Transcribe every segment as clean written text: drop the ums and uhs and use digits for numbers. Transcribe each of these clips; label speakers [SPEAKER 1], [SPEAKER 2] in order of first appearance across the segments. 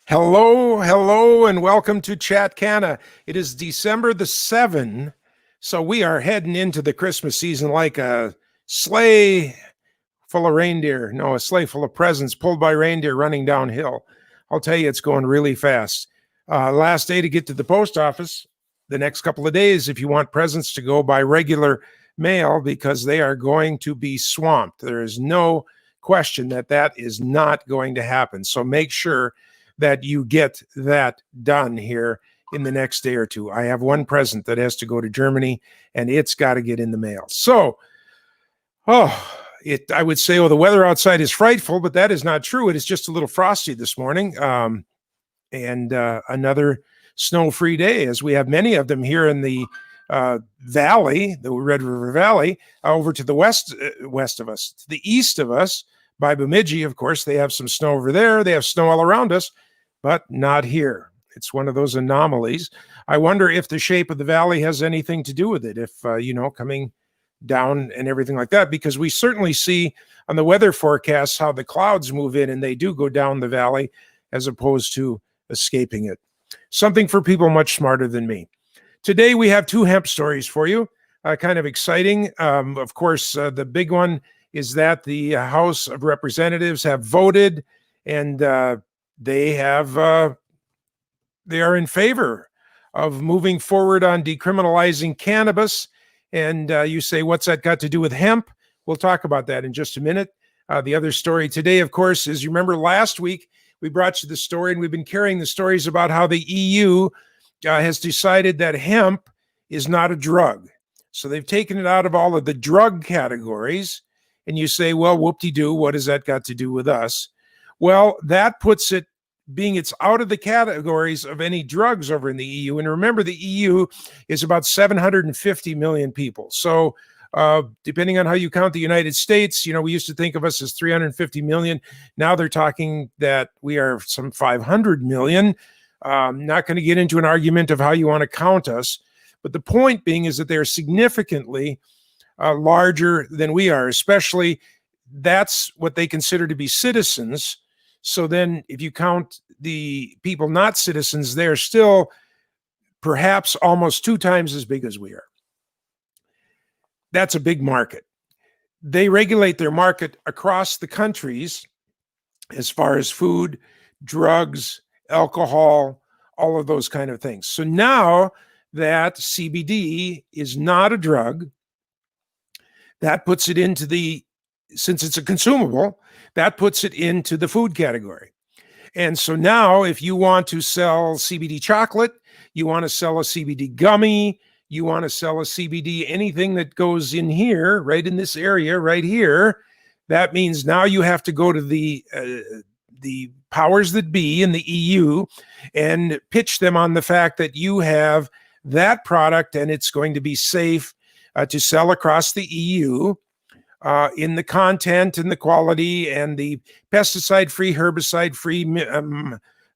[SPEAKER 1] Hello, hello, and welcome to Chat Canna. It is December the 7th, so we are heading into the Christmas season like a sleigh full of reindeer. No, a sleigh full of presents pulled by reindeer running downhill. I'll tell you, it's going really fast. Last day to get to the post office. The next couple of days, if you want presents to go by regular mail, because they are going to be swamped. There is no question that that is not going to happen. So make sure that you get that done here in the next day or two. I have one present that has to go to Germany, and it's got to get in the mail. So, I would say, the weather outside is frightful, but that is not true. It is just a little frosty this morning, and another snow-free day, as we have many of them here in the valley, the Red River Valley, over to the west of us, to the east of us. By Bemidji, of course, they have some snow over there. They have snow all around us, but not here. It's one of those anomalies. I wonder if the shape of the valley has anything to do with it, if, coming down and everything like that, because we certainly see on the weather forecasts how the clouds move in and they do go down the valley as opposed to escaping it. Something for people much smarter than me. Today, we have two hemp stories for you, kind of exciting. Of course, the big one is that the House of Representatives have voted, and they are in favor of moving forward on decriminalizing cannabis. And you say, what's that got to do with hemp? We'll talk about that in just a minute. The other story today, of course, is, you remember last week we brought you the story, and we've been carrying the stories about how the EU has decided that hemp is not a drug. So they've taken it out of all of the drug categories. And you say, well, whoop-de-doo, what has that got to do with us? Well, that puts it, being it's out of the categories of any drugs over in the EU. And remember, the EU is about 750 million people. So depending on how you count the United States, we used to think of us as 350 million. Now they're talking that we are some 500 million. Not going to get into an argument of how you want to count us. But the point being is that they're significantly larger than we are, especially that's what they consider to be citizens. So then if you count the people not citizens, they're still perhaps almost 2 times as big as we are. That's a big market. They regulate their market across the countries as far as food, drugs, alcohol, all of those kind of things. So now that CBD is not a drug, that puts it into since it's a consumable, that puts it into the food category. And so now if you want to sell CBD chocolate, you want to sell a CBD gummy, you want to sell a CBD, anything that goes in here, right in this area right here, that means now you have to go to the powers that be in the EU and pitch them on the fact that you have that product and it's going to be safe to sell across the EU in the content and the quality and the pesticide-free, herbicide-free,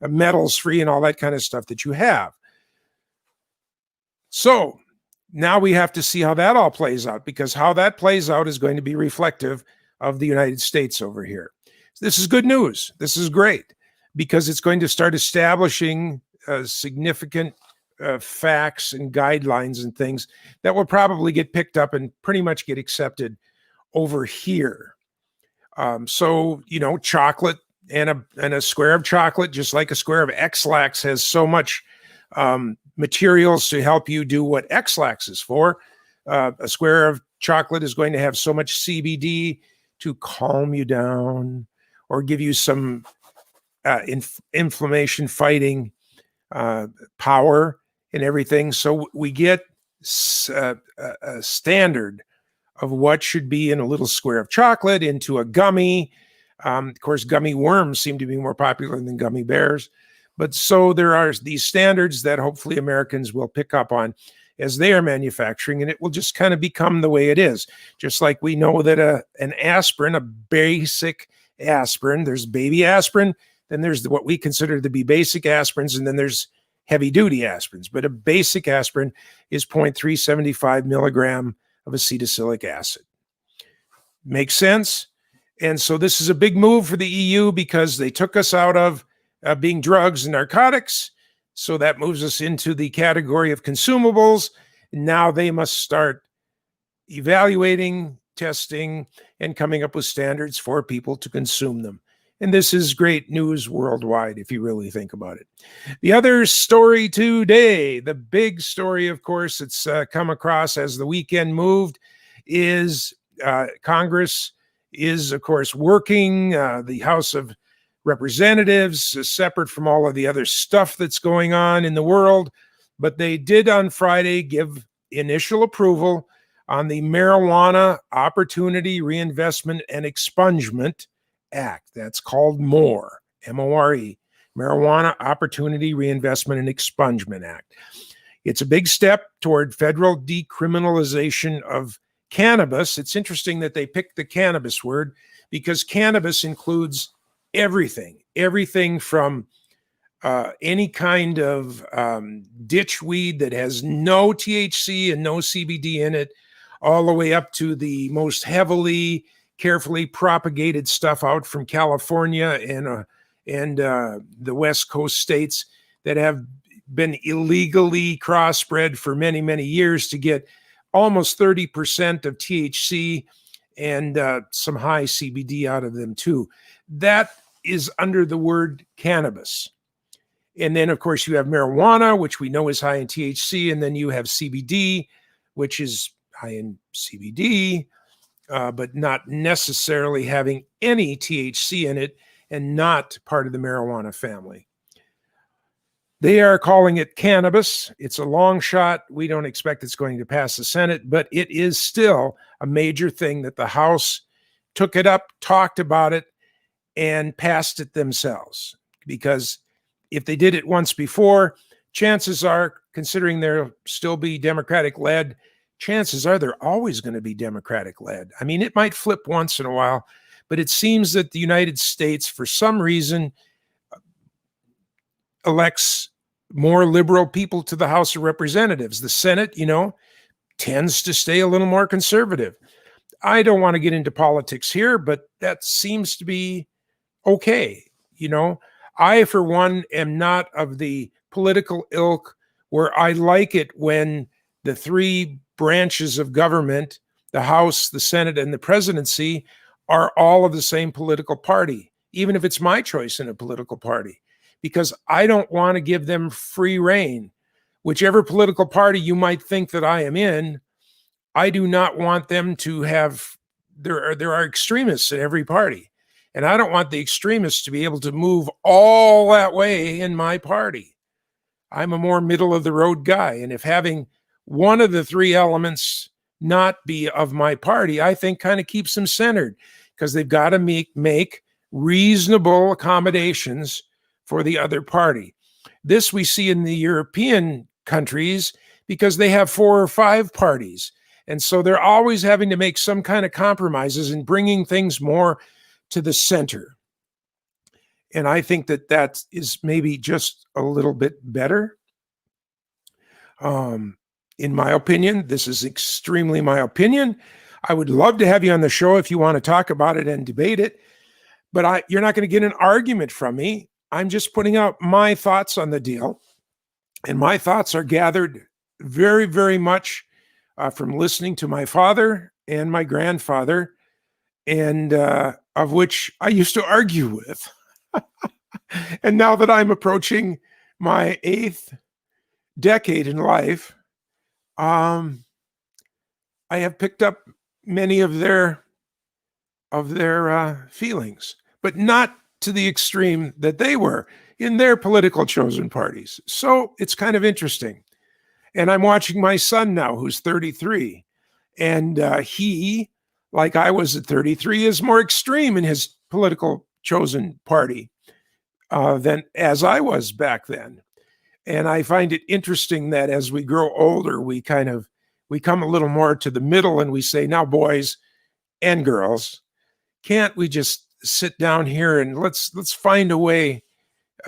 [SPEAKER 1] metals-free, and all that kind of stuff that you have. So now we have to see how that all plays out, because how that plays out is going to be reflective of the United States over here. This is good news. This is great, because it's going to start establishing significant facts and guidelines and things that will probably get picked up and pretty much get accepted over here. So, chocolate and a square of chocolate, just like a square of X-Lax has so much materials to help you do what X-Lax is for. A square of chocolate is going to have so much CBD to calm you down or give you some inflammation fighting power and everything. So we get a standard of what should be in a little square of chocolate into a gummy. Of course, gummy worms seem to be more popular than gummy bears. But so there are these standards that hopefully Americans will pick up on as they are manufacturing, and it will just kind of become the way it is. Just like we know that an aspirin, a basic aspirin, there's baby aspirin, then there's what we consider to be basic aspirins, and then there's heavy-duty aspirins. But a basic aspirin is 0.375 milligram of acetylsalic acid. Makes sense? And so this is a big move for the EU because they took us out of being drugs and narcotics. So that moves us into the category of consumables. Now they must start evaluating, testing, and coming up with standards for people to consume them. And this is great news worldwide, if you really think about it. The other story today, the big story, of course, it's come across as the weekend moved, is Congress is, of course, working. The House of Representatives is separate from all of the other stuff that's going on in the world. But they did on Friday give initial approval on the Marijuana Opportunity Reinvestment and Expungement Act. That's called MORE, M-O-R-E, Marijuana Opportunity Reinvestment and Expungement Act. It's a big step toward federal decriminalization of cannabis. It's interesting that they picked the cannabis word because cannabis includes everything from any kind of ditch weed that has no THC and no CBD in it, all the way up to the most carefully propagated stuff out from California and the West Coast states that have been illegally crossbred for many, many years to get almost 30% of THC and some high CBD out of them too. That is under the word cannabis. And then, of course, you have marijuana, which we know is high in THC, and then you have CBD, which is high in CBD, but not necessarily having any THC in it and not part of the marijuana family. They are calling it cannabis. It's a long shot. We don't expect it's going to pass the Senate, but it is still a major thing that the House took it up, talked about it, and passed it themselves. Because if they did it once before, chances are, considering they'll still be Democratic-led, chances are they're always going to be Democratic-led. I mean, it might flip once in a while, but it seems that the United States, for some reason, elects more liberal people to the House of Representatives. The Senate, tends to stay a little more conservative. I don't want to get into politics here, but that seems to be okay. I, for one, am not of the political ilk where I like it when the three branches of government, the House, the Senate, and the presidency, are all of the same political party, even if it's my choice in a political party, because I don't want to give them free rein. Whichever political party you might think that I am in, I do not want them to have, there are extremists in every party. And I don't want the extremists to be able to move all that way in my party. I'm a more middle of the road guy. And if having one of the three elements not be of my party, I think kind of keeps them centered, because they've got to make reasonable accommodations for the other party. This we see in the European countries because they have 4 or 5 parties. And so they're always having to make some kind of compromises and bringing things more to the center. And I think that is maybe just a little bit better. In my opinion, this is extremely my opinion. I would love to have you on the show if you want to talk about it and debate it, but you're not going to get an argument from me. I'm just putting out my thoughts on the deal. And my thoughts are gathered very, very much from listening to my father and my grandfather, and of which I used to argue with. And now that I'm approaching my 8th decade in life, I have picked up many of their feelings, but not to the extreme that they were in their political chosen parties. So it's kind of interesting. And I'm watching my son now, who's 33, and he, like I was at 33, is more extreme in his political chosen party than as I was back then. And I find it interesting that as we grow older, we come a little more to the middle, and we say, now, boys and girls, can't we just sit down here and let's find a way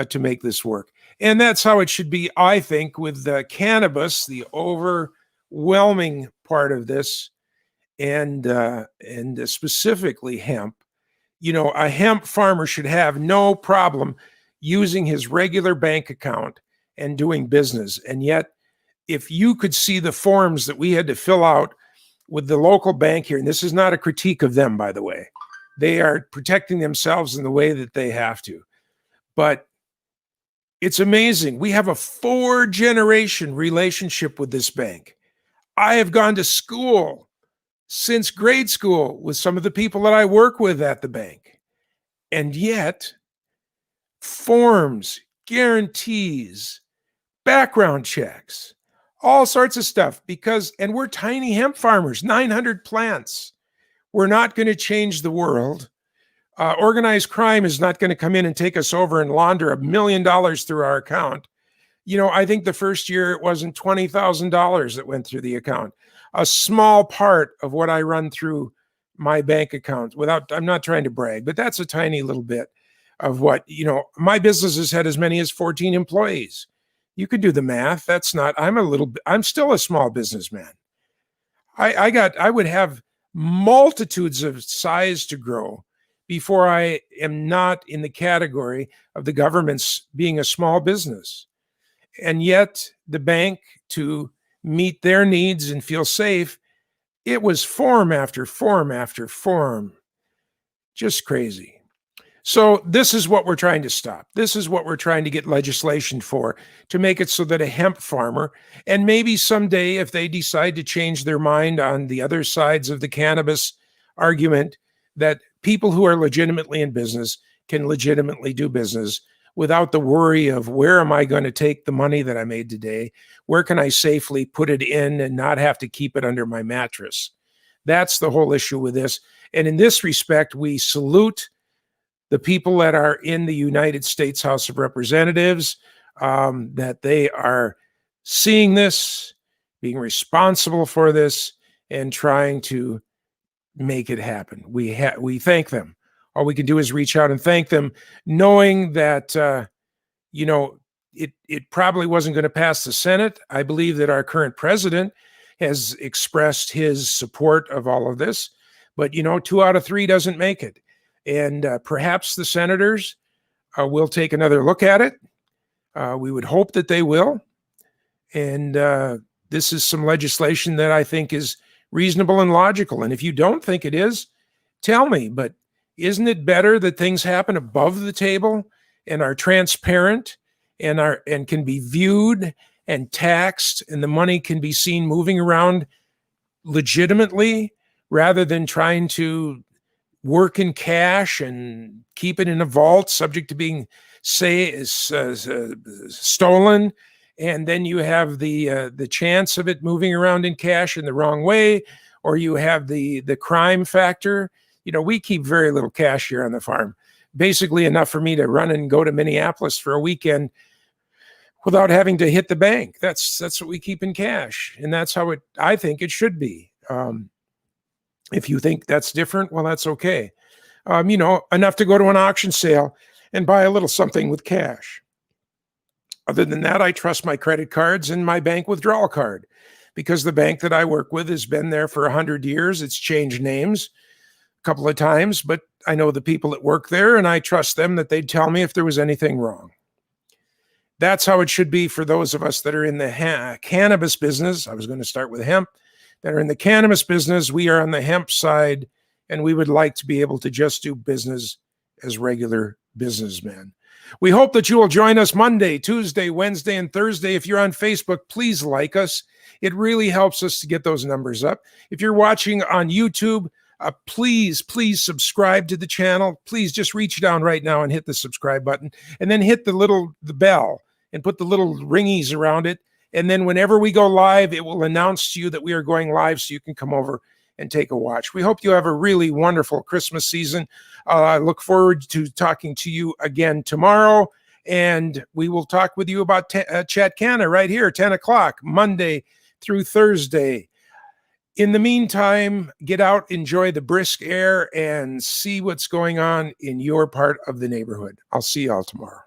[SPEAKER 1] to make this work? And that's how it should be, I think, with cannabis, the overwhelming part of this, and specifically hemp. A hemp farmer should have no problem using his regular bank account and doing business. And yet, if you could see the forms that we had to fill out with the local bank here, and this is not a critique of them, by the way, they are protecting themselves in the way that they have to. But it's amazing. We have a 4-generation relationship with this bank. I have gone to school since grade school with some of the people that I work with at the bank. And yet, forms, guarantees, background checks, all sorts of stuff, and we're tiny hemp farmers, 900 plants. We're not going to change the world. Organized crime is not going to come in and take us over and launder $1 million through our account. I think the first year it wasn't $20,000 that went through the account. A small part of what I run through my bank account, I'm not trying to brag, but that's a tiny little bit of what, my business has had as many as 14 employees. You could do the math. I'm still a small businessman. I would have multitudes of size to grow before I am not in the category of the government's being a small business. And yet the bank, to meet their needs and feel safe, it was form after form after form. Just crazy. So this is what we're trying to stop. This is what we're trying to get legislation for, to make it so that a hemp farmer, and maybe someday if they decide to change their mind on the other sides of the cannabis argument, that people who are legitimately in business can legitimately do business without the worry of, where am I going to take the money that I made today? Where can I safely put it in and not have to keep it under my mattress? That's the whole issue with this. And in this respect, we salute the people that are in the United States House of Representatives, that they are seeing this, being responsible for this, and trying to make it happen. We thank them. All we can do is reach out and thank them, knowing that it probably wasn't going to pass the Senate. I believe that our current president has expressed his support of all of this, but 2 out of 3 doesn't make it. And perhaps the senators will take another look at it. We would hope that they will. And this is some legislation that I think is reasonable and logical. And if you don't think it is, tell me. But isn't it better that things happen above the table and are transparent and can be viewed and taxed, and the money can be seen moving around legitimately, rather than trying to work in cash and keep it in a vault subject to being stolen, and then you have the chance of it moving around in cash in the wrong way, or you have the crime factor. We keep very little cash here on the farm, basically enough for me to run and go to Minneapolis for a weekend without having to hit the bank. That's what we keep in cash, and that's how I think it should be. If you think that's different, well, that's okay. Enough to go to an auction sale and buy a little something with cash. Other than that, I trust my credit cards and my bank withdrawal card, because the bank that I work with has been there for 100 years. It's changed names a couple of times, but I know the people that work there, and I trust them that they'd tell me if there was anything wrong. That's how it should be for those of us that are in the cannabis business. I was going to start with hemp. That are in the cannabis business. We are on the hemp side, and we would like to be able to just do business as regular businessmen. We hope that you will join us Monday, Tuesday, Wednesday, and Thursday. If you're on Facebook, please like us. It really helps us to get those numbers up. If you're watching on YouTube, please subscribe to the channel. Please just reach down right now and hit the subscribe button, and then hit the bell and put the little ringies around it. And then whenever we go live, it will announce to you that we are going live, so you can come over and take a watch. We hope you have a really wonderful Christmas season. I look forward to talking to you again tomorrow, and we will talk with you about Chat Canna right here, 10 o'clock, Monday through Thursday. In the meantime, get out, enjoy the brisk air, and see what's going on in your part of the neighborhood. I'll see you all tomorrow.